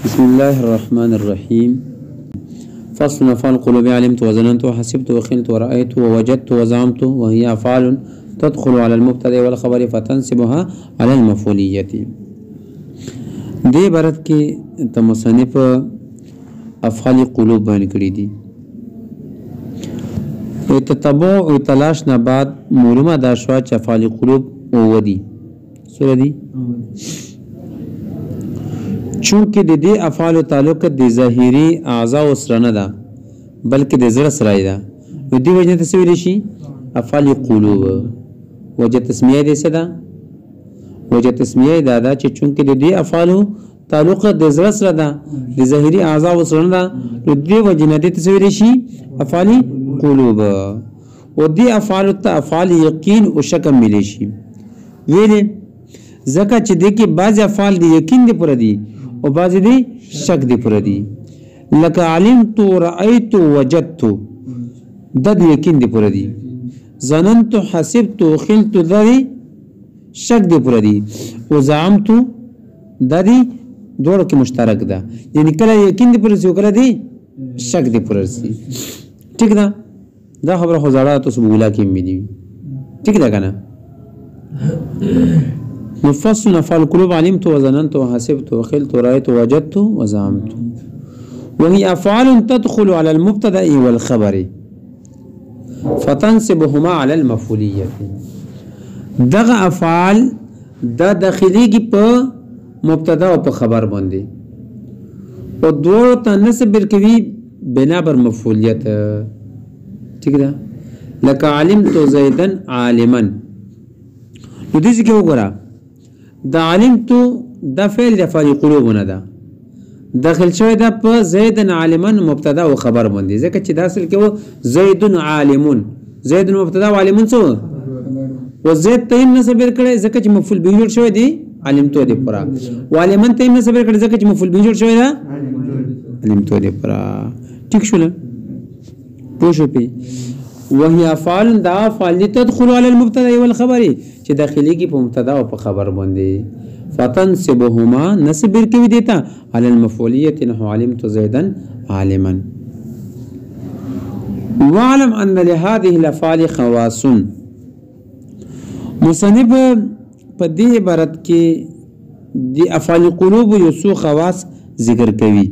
بسم الله الرحمن الرحيم. فصل أفعال القلوب: علمت وظننت وحسبت وخلت ورأيت ووجدت وزعمت، وهي أفعال تدخل على المبتدأ والخبر فتنسبها على المفعولية. دې عبارت کې مصنف افعال قلوب بیان کړي دي. تتبع او تلاش نه بعد معلومه دا شو چې افعال قلوب او دي سره دي، چونکه د دې افعال تعلق د ظاهري اعضاء سره نه ده بلکې د زړه سره ده. نو دې وجه ته څه ویل شي؟ افعال قلوب. وجه تسمیه دې څه ده؟ وجه تسمیه دا ده چې چونکه د دې افعال تعلق د زړه سره ده، د ظاهري اعضاء سره نه، نو دې وجه نه دې څه ویل شي؟ افعال قلوب. او دې افعال ته افعال یقین او شک ملي شي. ویلې ځکه چې دې کې بعض افعال د یقین دي پر دي او بعض دي شک دي پر دي. لکه علمت رأيت وجدت د یقین دي پر دي، ظننت حسبت خلت د شک دي پر دي، او زعمت د دې دوړو کې مشترک ده، یعنی کله یقین دي پر دي او کله دي شک دي پر دي. ٹھیک ده؟ دا خبره خو زړه تاسو بولا کې مې دي. ٹھیک ده کنه؟ مفصل افعال القلوب: علمت وظننت وحسبت وخلت ورأيت ووجدت وزعمت، وهي افعال تدخل على المبتدأ والخبر فتنسبهما على المفعولية. دغه افعال دا داخليږي په مبتدا او په خبر باندې، او دوه ته نسب کوي بنا بر مفعولیت. ٹھیک ده؟ لکه علمت زیدن عالما. نو دې څه کې وګوره، دا علمت دا فعل د افعال قلوب نه ده، داخل شوی ده په زیدن عالما مبتدا او خبر باندې، ځکه چې دا اصل کې و زیدن عالمون، زید مبتدا او عالمون څه و زید ته نسب کړي ځکه چې مفعول به جوړ شوی دی علمت دې پورا، عالمن ته نسب کړي ځکه چې مفعول به جوړ شوی ده علمت دې پورا. ٹھیک شول؟ پوښ په وهي افعال دا افعال تدخل على المبتدا والخبر چې داخليږي په مبتدا او په خبر باندې، فتنسبهما نسب کوي دیتا على المفعوليه نحو علمت زيدا عالما. واعلم ان لهذه الافعال خواص. مصنف په دې عبارت کې د افعال قلوب یو څو خواص ذکر کوي.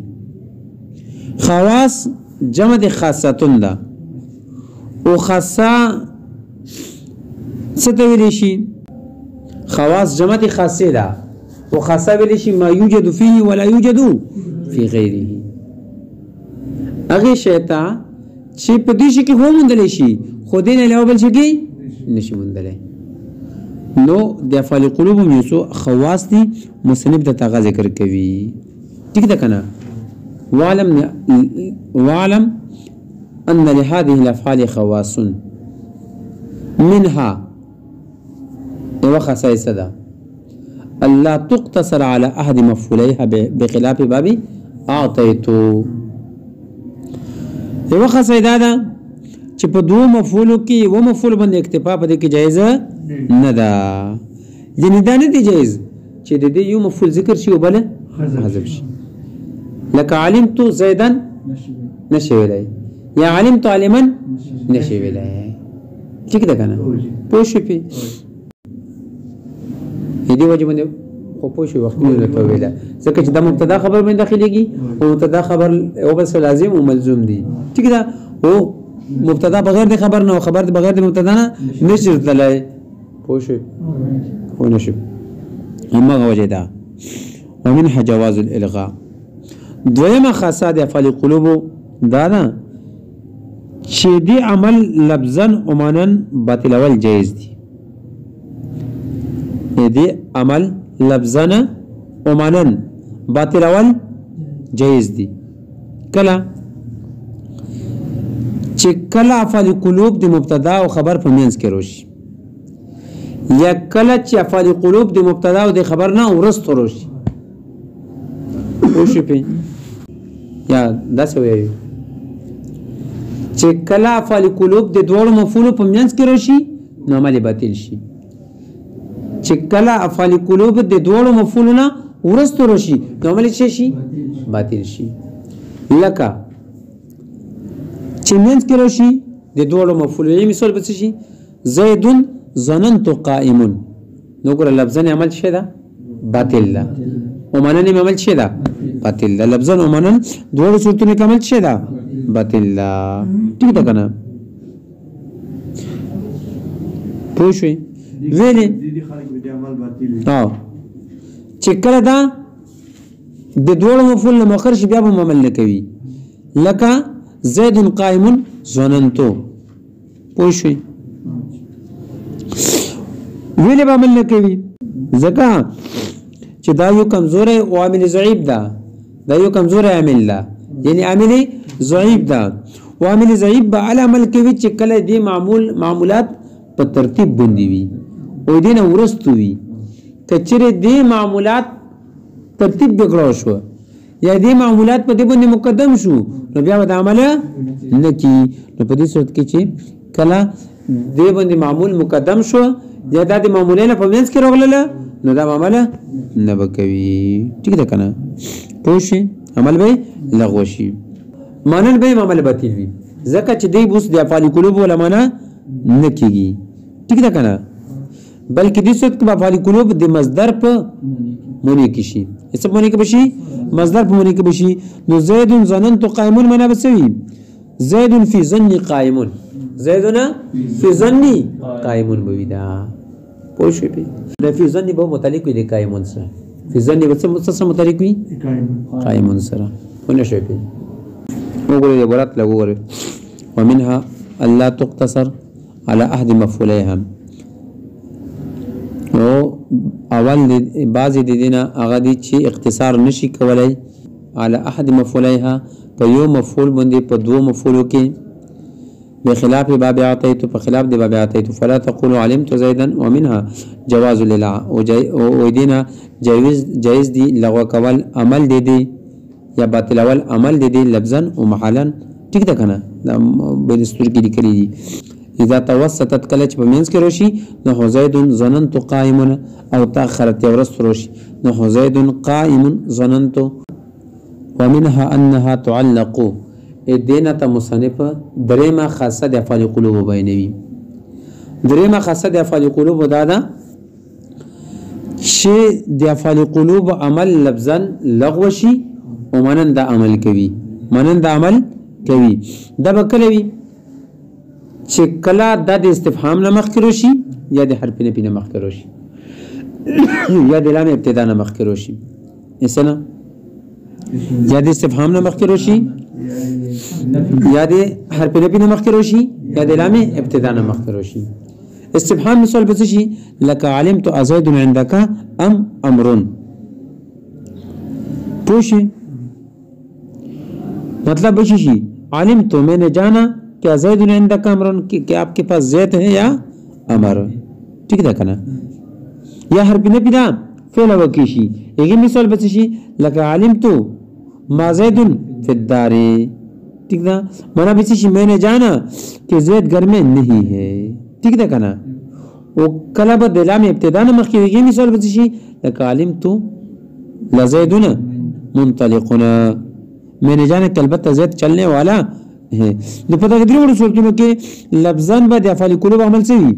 خواص جمع د خاصتون ده، او خاصه څه ته ویل شي؟ خواص جمع د خاصه ده، او خاصه ویل شي ما یوجد فيه ولا یوجد فی غیره. هغه شیطا چې په دې شي کې هم مندل شي، خو دې نه علاوه بل شي کې نشي مندل. نو د افعال قلوب یو څو خواص دي، مصنف د تاغه ذکر کوي. ٹھیک ده کنه؟ واعلم ان لهذه الافعال خواص منها وخصائص ده الا تقتصر على احد مفعوليها بخلاف باب اعطيت. یو خصائص ده چې په دوه مفعولو کې و مفعول باندې اکتفا پدې کې جایز نه ده، یعنی دا نه دی جایز چې د دې یو مفعول ذکر شي او بل حذف شي. لکه علمت زیدا نشي ویلای، یا علمت عالما نشي ویلای. ٹھیک ده کنه؟ پوه شئ په دې وجه باندې خو پوه شئ وخت نه ته ویلا، ځکه چې د مبتدا خبر باندې داخليږي او مبتدا خبر او بس لازم او ملزوم دي. ٹھیک ده؟ او مبتدا بغیر د خبر نه او خبر بغیر د مبتدا نه نشي تلای. پوه شئ؟ خو نشي. همغه وجه ده. ومنها جواز الالغاء. دویمه خاصه د افعال قلوب دا نه چې دی عمل لفظا او معنا باطل اول جایز دي. دی عمل لفظا او معنا باطل اول جایز دي. کله چې کله افعال قلوب د مبتدا او خبر په منځ کې راشي، یا کله چې افعال قلوب د مبتدا او د خبر نه ورسته راشي. وشي په یا داسې وایي چې کله افعال قلوب د دوړو مفعول په منځ کې راشي نو عمل باطل شي، چې کله افعال قلوب د دوړو مفعولونه ورستو رشي نو عمل څه شي باطل شي لکه چې منځ کې راشي د دوړو مفعول مثال به څه شي زید ظننت قائم نو ګره لفظن عمل څه ده باطل ده او معنی عمل څه ده باطل ده لفظن او معنی دوړو صورتونو کې عمل څه ده باطل ده ٹھیک ده کنه پوه شئ ویلې او چې کله دا د دوړو مفعول نه مؤخر شي بیا به عمل نه کوي لکه زید قائم ظننتو پوه شئ ویلې به عمل نه کوي ځکه چې دا یو کمزوری او عامل ضعیف ده دا یو کمزوری عامل ده یعنی عامل ضعیف ده او عامل ضعیف به علی عمل کوي چې کله دې معمولات په ترتیب باندې وي او دې نه ورستو وي کچره دې معمولات ترتیب بګړو شو یا دې معمولات په دې باندې مقدم شو نو بیا د عمل نه کی نو په دې صورت کې چې کله دې باندې معمول مقدم شو یا د معمولینه په منځ کې راغله نو دا عمل نه وکوي ٹھیک ده کنه پوه شئ عمل به لغو شي مانن به عمل باطل وي ځکه چې دې بوس د افعال قلوب ولا معنا نه کیږي ٹھیک ده کنه بلکې دې صورت کې افعال قلوب د مصدر په مونږ کې شي څه مونږ کې بشي مصدر په مونږ کې بشي نو زید ظننت قائم معنا بسوي زید فی ظن قائم زیدنا فی ظن قائم بویدا پوه شئ په فی ظن به متعلق وي د قائم سره فی ظن به څه متعلق وي قائم سره ونه شئ په وګورئ عبارت لا وګورئ ومنها الله تقتصر على احد مفعوليها او اول بعضی د دینه هغه دي چې اختصار نشي کولای على احد مفعوليها په یو مفعول باندې په دوه مفعولو کې بخلاف باب اعطيت په خلاف د باب اعطيت فلا تقولوا علمت زيدا ومنها جواز للع او دینه جائز دي لغو کول عمل دي یا باطل اول عمل دي لفظا او محلا ټیک ده کنه دا بنستور کې لیکلي دي اذا توسطت کله چې په منځ کې راشي نو زید ظننت قائم او تاخرت ورست راشي نو زید قائم ظننت ومنها انها تعلق ادینه مصنف دریمه خاصه د افعال قلوب بیانوي دریمه خاصه د افعال قلوب دادا چې د افعال قلوب عمل لفظا لغو شي او منن دا عمل کوي دا بکلوي چې کله د استفهام نه مخکې راشي یا د حرف نه مخکې راشي یا د لام ابتدا نه مخکې راشي مثلا یا د استفهام نه مخکې راشي یا د حرف نه مخکې راشي یا د لام ابتدا نه مخکې راشي استفهام مثال به شي لك علمت ازيد عندك ام امر پوښي मतलब بشي علمت मैंने जाना क्या زید عندك امر कि आपके पास زید है या امر ٹھیک ده کنه یا حرف نه پیدا فعل وکشي یګي مثال به شي لك علمت ما زید في الدار ٹھیک ده معنا به شي मैंने जाना कि زید घर में नहीं है ٹھیک ده کنه او کله به د لام ابتدا نه مخکې یګي مثال به شي لك علمت لزيدنا منطلقنا मैंने जाना कि البته زید چلنے والا ہے نو په دغه درې صورتونو کې لفظان به د افعال قلوب عمل سوي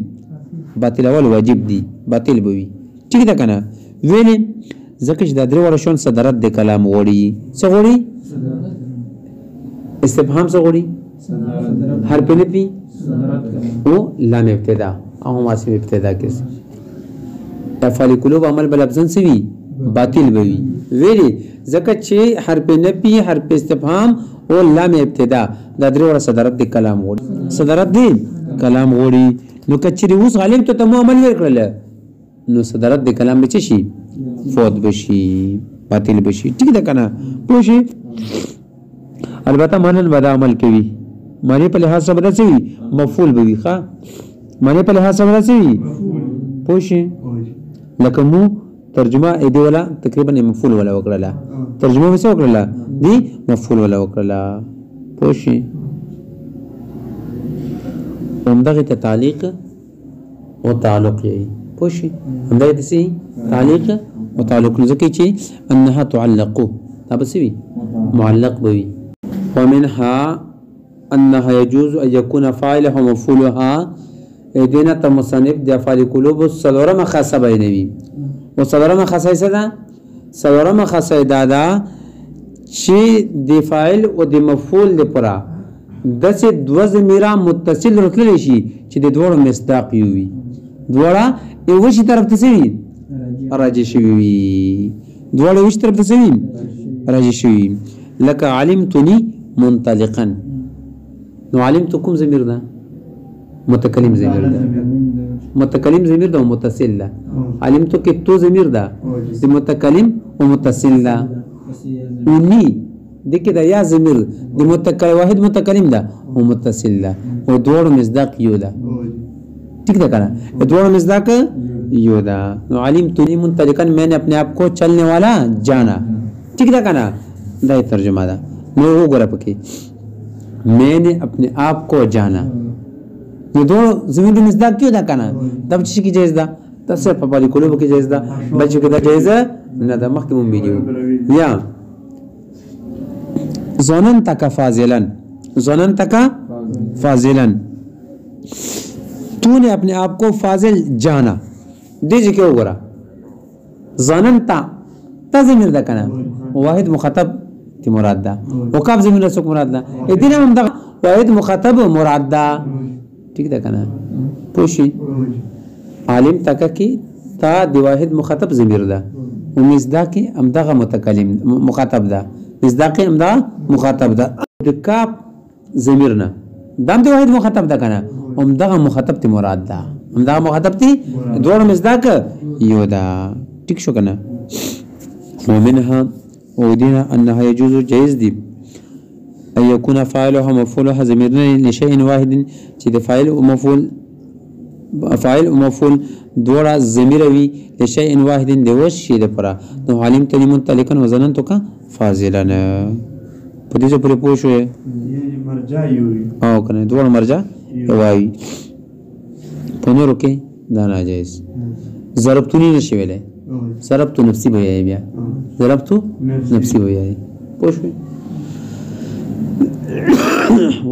باطل اول واجب دي باطل بوي ٹھیک ده کنه ویلې ځکه چې د درې شون صدرت د کلام غوړي څه غوړي استفهام څه غوړي حرف نفي او لام ابتدا او ماسم ابتدا کې افعال قلوب عمل بل لفظان سوي باطل بوي ویلې ځکه چې حرف نفي حرف استفهام او لام ابتدا دا درې صدرت د کلام غوړي صدرت دی کلام غوړي نو کچري اوس غالب ته تمام عمل وکړل نو صدرت د کلام به شي فوت بشي باطل بشي ٹھیک ده کنه پوښي البته مانن بد عمل کوي معنی په لحاظ سره بدسي مفعول به ښه معنی په لحاظ سره بدسي پوښي لکه مو ترجمه دې ولا تقریبا مفعول ولا وکړه ترجمه وسه وکړه دی مفعول ولا وکړه پوښي همدغه تعلیق او تعلق یې پوښي همدغه دې تعلیق او تعلق ځکه چې انها تعلق دا به وي معلق به وي ومنها انها يجوز ان يكون فاعلها ومفعولها دینه ته مصنف د افعال قلوب سلورمه خاصه بینوي او سلورمه خاصه څه ده سلورمه خاصه دا چې د فاعل او د مفعول لپاره دسه دو ضمیره متصل راتلل شي چې د دوړو مصداق وي دوړه یو شي طرف ته وي راجع شي وي دوړه یو شي طرف ته وي راجع شي لك علمتني منطلقا نو علمتكم ضمیر ده متکلم ضمیر ده متکلم ضمیر ده متصل ده علمتو کې تو ضمیر ده د متکلم او متصل ده ونی دغه د یا ضمیر د متکلم واحد متکلم ده او متصل ده او دوړو مصداق یو ده ٹھیک ده کنه دوړو مصداق یو ده نو علمتني منطلقا میں نے اپنے آپ کو چلنے والا جانا ٹھیک ده کنه دا ترجمه ده نو وګوره پکې میں نے اپنے آپ کو جانا یہ دو زمین مصداق کیوں دا کنا تب چی کی جائز دا تب صرف پاپالی قلوب کی جائز دا بچوں کی دا جائز نا دا مخدمون بیدیو یا ظننتک فاضلا ظننتک فاضلا تو نے اپنے آپ کو فاضل جانا دیجئے کیوں گرا ظننتا تا زمین دا کنا واحد مخاطب تی مراد دا وقاب زمین رسوک مراد دا ادین ہم دا واحد مخاطب مراد دا ٹھیک ده کنه پوشي عالم تکه کی تا دی واحد مخاطب ضمیر ده او مصداق امدغه متکلم مخاطب ده مصداق امدغه مخاطب ده د کاف ضمیر نه دام دی واحد مخاطب ده کنه امدغه مخاطب تی مراد ده امدغه مخاطب تی دوه مصداق یو ده ټیک شو کنه ومنها ودينا انها يجوز جائز دي ان يكون فاعلها مفعولها ضميرين لشيء واحد چې د فاعل او مفعول دوړه ضمیر وي لشيء واحد د وش شي لپاره نو علم تلم متعلقا وزننت کا فاضلا په دې پورې پوه شو مرجع یو او کنه دوړه مرجع وایي په نورو کې دا ناجایز ضربتونی نشي ویلې ضربت نفسي وایي بیا ضربت نفسي وایي پوه شو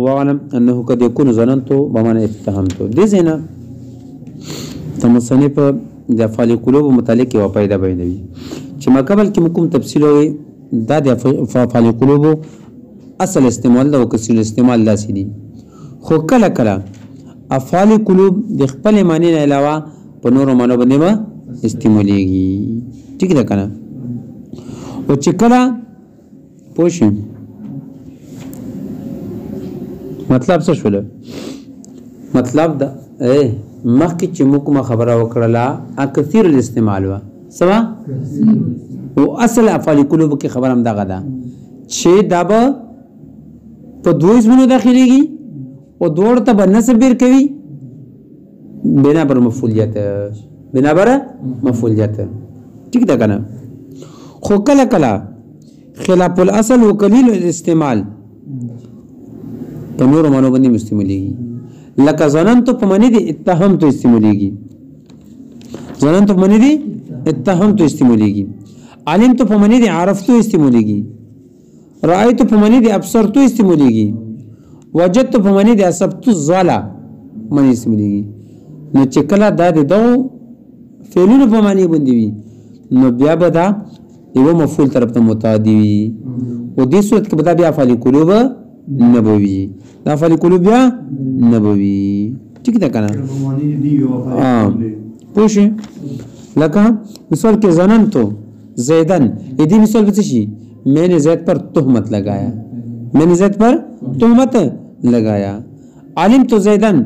واعلم انه قد يكون ظننت بمعنى اتهمت دې زینا تمصنف د افعال قلوب متعلق او پیدا بینوي چې ما قبل کې کوم تفصیل وي دا د افعال قلوب اصل استعمال او کثیر استعمال لاسي دي خو کله کله افعال قلوب د خپل معنی نه علاوه په نورو معنی باندې ما استعماليږي ٹھیک ده کنه او چې کله پوښي مطلب څه شول مطلب دا مخکې چې موږ کومه خبره وکړله کثیر الاستعمال وا سوا او اصل افعال قلوب کې خبر هم دغه ده چې دا به په دوه اسمونو داخليږي او دوړ ته به نسب بیر کوي بنا پر مفعولیت ٹھیک ده کنه خو کله کله خلاف الاصل وقلیل الاستعمال په نور مانو باندې مستعمليږي لکه ظننت په معنی دي اتهمت استعماليږي ظننت په معنی دي اتهمت استعماليږي علمت په معنی دي عرفت استعماليږي رايت په معنی دي ابصرت استعماليږي وجدت په معنی دي اصبت الظلا معنی استعماليږي نو چې کله دا د دو فعلونو په معنی باندې وي نو بیا به دا یو مفعول طرف ته متعدی وي او دې صورت کې به دا بیا فعل قلوب نبوي دا فعل قلوب بیا نبوي ٹھیک ده کنه پوښي لکه مثال کې ظنن تو زیدن دې مثال به شي میں نے زید پر تہمت لگایا عالم تو زیدن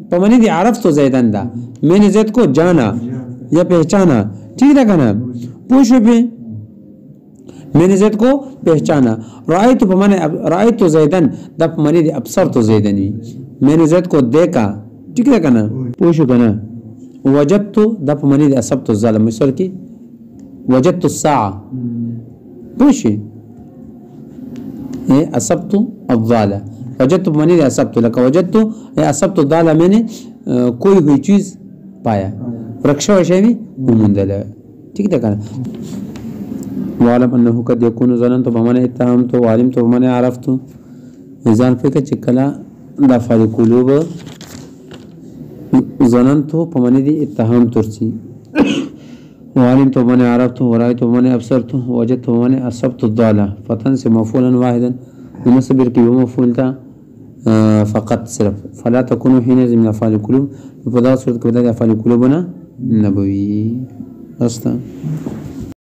پمانی دی عرف تو زیدن دا میں نے زید کو جانا یا پہچانا ٹھیک ده کنه پوښو به میں نے زید کو پہچانا رأیت پمانے رأیت زیدن دا پمانی دی ابصرت زیدن میں نے زید کو دیکھا ٹھیک ہے کنا پوچھو کنا وجدت دا پمانی دی اصبت الظالم مثال کی وجدت الساعة پوچھے اصبت الظالم وجدت پمانی دی اصبت لکا وجدت اصبت الظالم میں نے کوئی ہوئی چیز پایا رکشہ وشیوی ممندل ٹھیک ده کنه وعلم انه قد يكون ظننت بمعنى اتهمت وعلمت بمعنى عرفت ځان فکر چې کله د افعال قلوب ظننت په معنی دي اتهمت ترسي وعلمت بمعنى عرفت ورأيت بمعنى ابصرت وجدت بمعنى اصبت الضاله فتنسب مفعولا واحدا ونصبر کې مفعول تا فقط صرف فلا تكونوا حينئذ من افعال القلوب په دا صورت کې د افعال القلوب نه نبوي استا